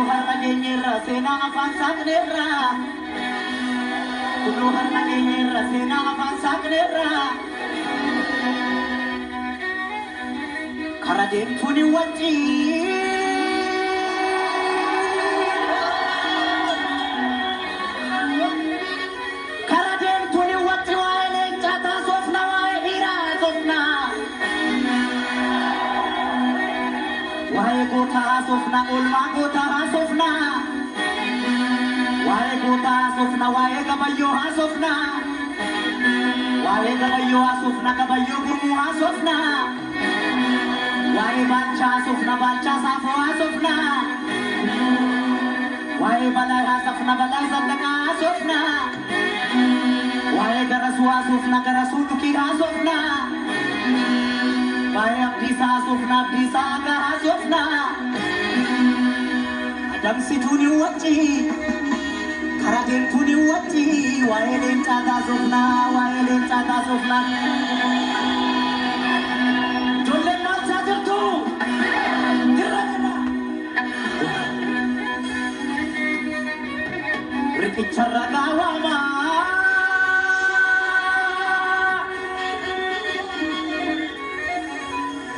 harta kenyera sena avansa knera. Kulo harta kenyera sena avansa knera. Karadem tuni wanci. Karadem tuni wanci wae jata sofna wae hira sofna. Wae kota sofna ulma kota sofna. Wae kota sofna wae kabayo sofna. Wae kabayo sofna kabayo gurmu sofna. Wae baca sofna baca safo sofna. Wae balai sofna balai sadaka sofna. Wae garasu sofna garasu tuki sofna. Wae bisa sofna bisa aga sofna. Adam situni wati. Karajen tuni wati. Wae lencada sofna. Wae lencada sofna. Rikicara gawama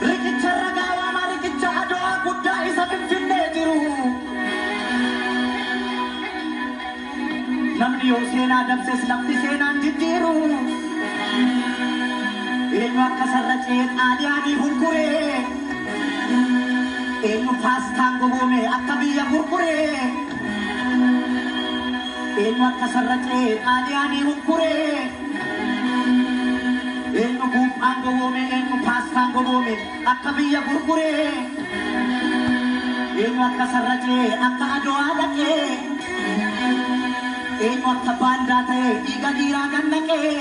Rikicara gawama Rikicara doa kudai sabim finne jiru Namni o sena dabses lafti sena jijjiru Eenyu akka sarraceen aadi aadi hunkure Eenyu paastaan goboome akka biyya gurgure Eenyu akka sarraceen aadi aadi hunkure Eenyu buuphaan goboome eenyu paastaan goboome akka biyya gurgure Eenyu akka sarraceen akka adoo dhaqee Eenyu akka baandaa ta'e dhiiga dhiiraa gannaqee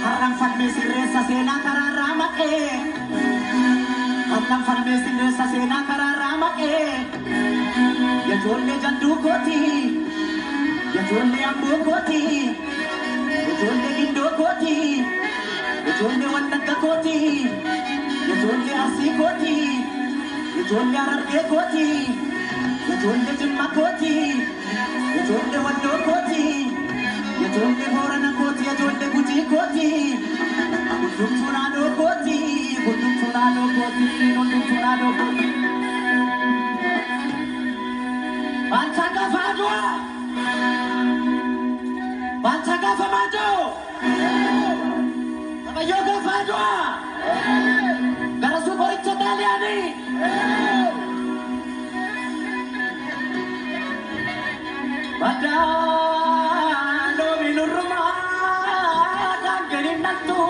Har'aan falmee sirreessa seenaa karaarraa maqee Har'aan falmee sirreessa seenaa karaarraa maqee Yajoollee jalduu kooti Yajoollee amboo kooti Yajoollee gindoo kooti Yajoollee wallagga kooti Yajoollee arsii kooti Yajoollee harargee kooti Yajoollee jimma kooti Yajoollee walloo kooti Yajoollee boorana kooti yajoollee gujii kooti Hundumtuu naannoo kooti Hundumtuu naannoo kooti Hundumtuu naannoo kooti Banta gafa adua Banta gafa majo Kabayo gafa adua Garasu boricha daliani Badalo minurma Danggerin nantu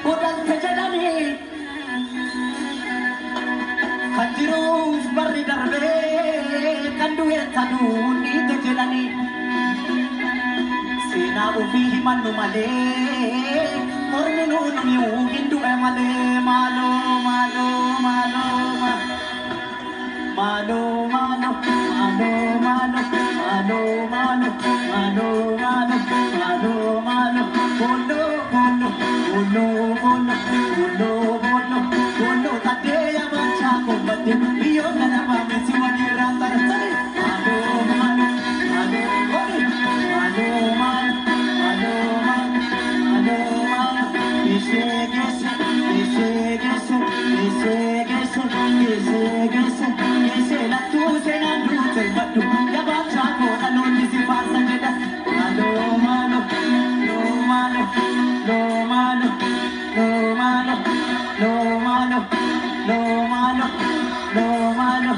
Udal kejedani Kanjiruf barri darbe Kanduwe tadun ite jedani Sena ufi himannu male Morminu numiu hindu male Malo malo malo Malo malo malo malo Malo malo malo malo Malo malo Bolo bolo Bolo bolo Bolo bolo Bolo tadeya bacha kombate Biyo nana mame siwani rantara tari Malo malo Malo malo Malo malo Malo malo Malo malo Gese gese Gese gese Gese gese Gese gese Gese la tu se na du se batu Ya bacha ko alon disi pasa jeda Malo malo Lo malo Lo malo Lo malo Lo malo Lo malo Lo malo